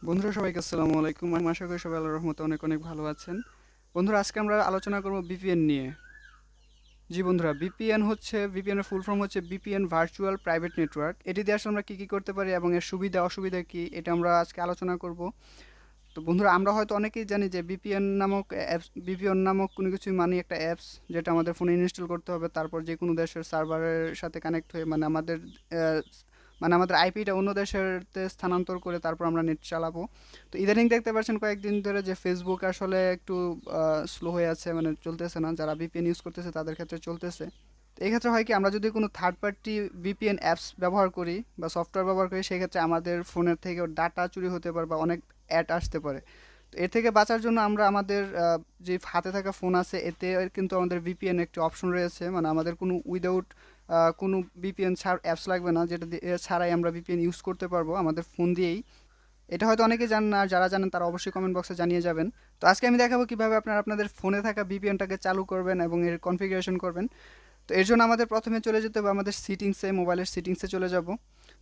বন্ধুরা সবাইকে আসসালামু আলাইকুম। আমি আশা করি সবাই আল্লাহর রহমতে অনেক অনেক ভালো আছেন। বন্ধুরা আজকে আমরা আলোচনা করব বিপিএন নিয়ে। জি বন্ধুরা, বিপিএন এর ফুল ফর্ম হচ্ছে বিপিএন ভার্চুয়াল প্রাইভেট নেটওয়ার্ক। এটি দিয়ে আসলে আমরা কি কি করতে পারি এবং এর সুবিধা অসুবিধা কি এটা আমরা আজকে আলোচনা করব। তো বন্ধুরা, আমরা হয়তো অনেকেই জানি যে বিপিএন নামক কোনো কিছুই মানে একটা অ্যাপস, যেটা আমাদের ফোনে ইনস্টল করতে হবে, তারপর যে কোনো দেশের সার্ভারের সাথে কানেক্ট হয়ে আহ, আমাদের আইপিটা অন্য দেশেরতে স্থানান্তর করে তারপর আমরা নেট চালাবো। তো ইদানিং দেখতে পাচ্ছেন কয়েকদিন ধরে যে ফেসবুক আসলে একটু স্লো হয়ে আছে, মানে চলতেছে না। যারা বিপিএন ইউজ করতেছে তাদের ক্ষেত্রে চলতেছে। তো এক্ষেত্রে হয় কি, আমরা যদি কোনো থার্ড পার্টি ভিপিএন অ্যাপস ব্যবহার করি বা সফটওয়্যার ব্যবহার করি, সেক্ষেত্রে আমাদের ফোনের থেকে ডাটা চুরি হতে পারে বা অনেক অ্যাড আসতে পারে। তো এর থেকে বাঁচার জন্য আমরা আমাদের যে হাতে থাকা ফোন আছে এতে কিন্তু আমাদের ভিপিএন একটি অপশন রয়েছে, মানে আমাদের কোনো উইদাউট কোনো ভিপিএন অ্যাপস লাগবে না, যেটা ছাড়াই আমরা ভিপিএন ইউজ করতে পারবো আমাদের ফোন দিয়েই। এটা হয়তো অনেকেই জানেন না, আর যারা জানেন তারা অবশ্যই কমেন্ট বক্সে জানিয়ে যাবেন। তো আজকে আমি দেখাবো কিভাবে আপনারা আপনাদের ফোনে থাকা ভিপিএনটাকে চালু করবেন এবং এর কনফিগারেশন করবেন। তো এর জন্য আমাদের প্রথমে চলে যেতে হবে আমাদের সিটিংসে, মোবাইলের সিটিংসে চলে যাব।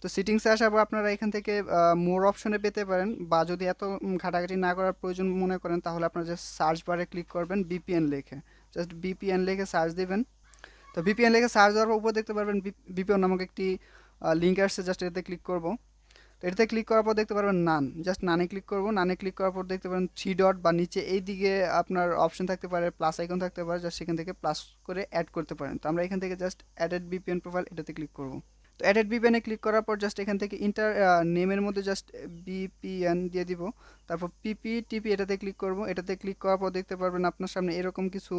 তো সিটিংসে আসার পর আপনারা এখান থেকে মোর অপশনে পেতে পারেন, বা যদি এত ঘাটাঘাটি না করার প্রয়োজন মনে করেন তাহলে আপনারা জাস্ট সার্চ বারে ক্লিক করবেন বিপিএন লিখে, জাস্ট বিপিএন লিখে সার্চ দিবেন। তো বিপিএন লিখে সার্চ দেওয়ার পর উপর দেখতে পারবেন বিপিএন নামক একটি লিঙ্ক আসছে, জাস্ট এটাতে ক্লিক করব। তো এটাতে ক্লিক করার পর দেখতে পারবেন নান, জাস্ট নানে ক্লিক করব। নানে ক্লিক করার পর দেখতে পারেন থ্রি ডট বা নিচে এই দিকে আপনার অপশন থাকতে পারে, প্লাস আইকন থাকতে পারে, জাস্ট সেখান থেকে প্লাস করে অ্যাড করতে পারেন। তো আমরা এখান থেকে জাস্ট অ্যাডেড বিপিএন প্রোফাইল এটাতে ক্লিক করব। তো অ্যাডেড বিপিএনে ক্লিক করার পর জাস্ট এখান থেকে ইন্টার নেমের মধ্যে জাস্ট বিপিএন দিয়ে দিব। তারপর টিপি এটাতে ক্লিক করব। এটাতে ক্লিক করার পর দেখতে পারবেন আপনার সামনে এরকম কিছু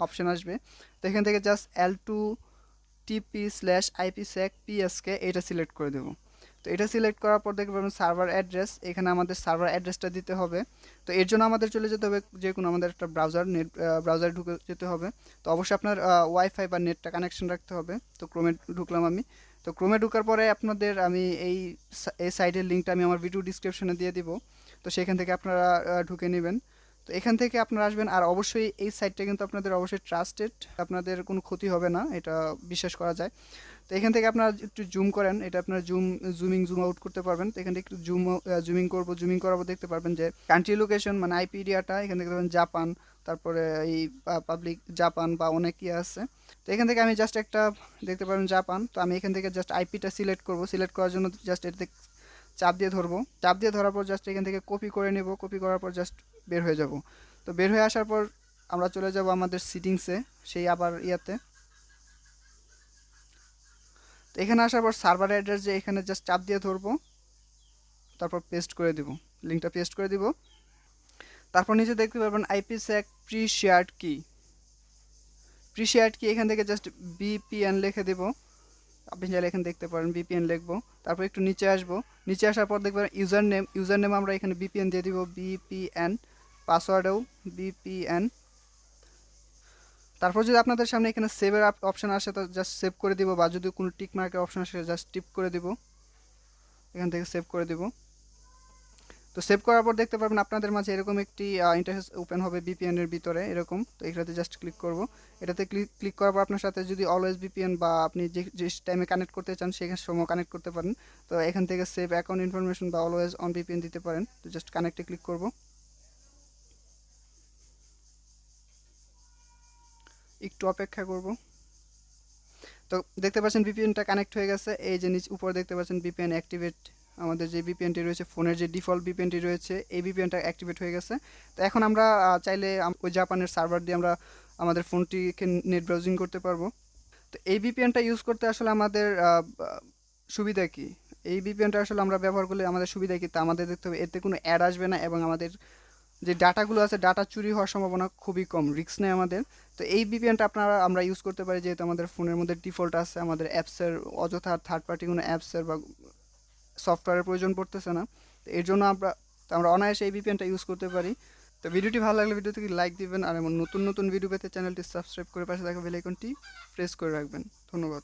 অপশন আসবে। তো এখান থেকে জাস্ট L2TP/IPsec/PSK এটা সিলেক্ট করে দেবো। তো এটা সিলেক্ট করার পর দেখতে পাবেন সার্ভার অ্যাড্রেস, এখানে আমাদের সার্ভার অ্যাড্রেসটা দিতে হবে। তো এর জন্য আমাদের চলে যেতে হবে যে কোনো আমাদের একটা ব্রাউজারে ঢুকে যেতে হবে। তো অবশ্যই আপনার ওয়াইফাই বা নেটটা কানেকশন রাখতে হবে। তো ক্রোমে ঢুকলাম আমি। তো ক্রোমে ঢুকার পরে আপনাদের আমি এই সাইটের লিঙ্কটা আমি আমার ভিডিও ডিসক্রিপশনে দিয়ে দিব। তো সেখান থেকে আপনারা ঢুকে নেবেন। তো এখান থেকে আপনারা আসবেন, আর অবশ্যই এই সাইটটা কিন্তু আপনাদের অবশ্যই ট্রাস্টেড, আপনাদের কোনো ক্ষতি হবে না, এটা বিশ্বাস করা যায়। তো এখান থেকে আপনারা একটু জুম করেন, এটা আপনারা জুম আউট করতে পারবেন। তো এখান থেকে একটু জুমিং করার পর দেখতে পারবেন যে কান্ট্রি লোকেশন মানে আইপি এরিয়াটা এখান থেকে দেখবেন জাপান, তারপরে এই পাবলিক জাপান বা অনেক ইয়ে আছে। তো এখান থেকে আমি জাস্ট একটা দেখতে পারবেন জাপান। তো আমি এখান থেকে জাস্ট আইপিটা সিলেক্ট করব। সিলেক্ট করার জন্য জাস্ট এটাতে চাপ দিয়ে ধরবো। চাপ দিয়ে ধরার পর জাস্ট এখান থেকে কপি করে নেব। কপি করার পর জাস্ট বের হয়ে যাব। তো বের হয়ে আসার পর আমরা চলে যাব আমাদের সিটিংসে, সেই আবার ইয়াতে। তো এখানে আসার পর সার্ভার অ্যাড্রেস যে এখানে জাস্ট চাপ দিয়ে ধরবো, তারপর পেস্ট করে দিব, লিঙ্কটা পেস্ট করে দিব। তারপর নিচে দেখতে পারবেন আইপিস্যাক প্রি শেয়ার্ড কি এখান থেকে জাস্ট বিপিএন লিখে দেব। আপনি চাইলে এখানে দেখতে পারেন বিপিএন লিখবো। তারপর একটু নিচে আসবো। নিচে আসার পর দেখবেন ইউজার নেম আমরা এখানে বিপিএন দিয়ে দিব, বিপিএন। পাসওয়ার্ডেও বিপিএন। তারপর যদি আপনাদের সামনে এখানে সেভের অপশন আসে তো জাস্ট সেভ করে দিব, বা যদি কোনো টিক মার্কের অপশন আসে জাস্ট টিপ করে দিব, এখান থেকে সেভ করে দিব। তো সেভ করার পর দেখতে পারবেন আপনাদের মাঝে এরকম একটি ইন্টারফেস ওপেন হবে বিপিএন এর ভিতরে এরকম। তো এটাতে জাস্ট ক্লিক করব। এটাতে ক্লিক করার পর আপনার সাথে যদি অলওয়েজ বিপিএন বা আপনি যে টাইমে কানেক্ট করতে চান সেই সময় কানেক্ট করতে পারেন। তো এখান থেকে সেভ অ্যাকাউন্ট ইনফরমেশন বা অলওয়েজ অন বিপিএন দিতে পারেন। তো জাস্ট কানেক্টে ক্লিক করব। একটু অপেক্ষা করব। তো দেখতে পাচ্ছেন বিপিএনটা কানেক্ট হয়ে গেছে। এই যে নিচ উপরে দেখতে পাচ্ছেন বিপিএন অ্যাক্টিভেট, আমাদের যে বিপিএনটি রয়েছে ফোনের যে ডিফল্ট বিপিএনটি রয়েছে এই বিপিএনটা অ্যাক্টিভেট হয়ে গেছে। তো এখন আমরা চাইলে ওই জাপানের সার্ভার দিয়ে আমরা আমাদের ফোনটিকে নেট ব্রাউজিং করতে পারবো। তো এই বিপিএনটা ইউজ করতে আসলে আমাদের সুবিধা কি, এই বিপিএনটা আসলে আমরা ব্যবহার করলে আমাদের সুবিধা কি, তা আমাদের দেখতে হবে এতে কোনো অ্যাড আসবে না, এবং আমাদের যে ডাটাগুলো আছে ডাটা চুরি হওয়ার সম্ভাবনা খুবই কম, রিস্ক নেই আমাদের। তো এই ভিপিএনটা আমরা ইউজ করতে পারি, যেহেতু আমাদের ফোনের মধ্যে ডিফল্ট আছে, আমাদের অ্যাপসের অযথা থার্ড পার্টি কোনো অ্যাপসের বা সফটওয়্যারের প্রয়োজন পড়তেছে না। তো এর জন্য আমরা অনায়াসে এই ভিপিএনটা ইউজ করতে পারি। তো ভিডিওটি ভালো লাগলে ভিডিওটিকে লাইক দিবেন, আর এমন নতুন নতুন ভিডিও পেতে চ্যানেলটি সাবস্ক্রাইব করে পাশে থাকা বেল আইকনটি প্রেস করে রাখবেন। ধন্যবাদ।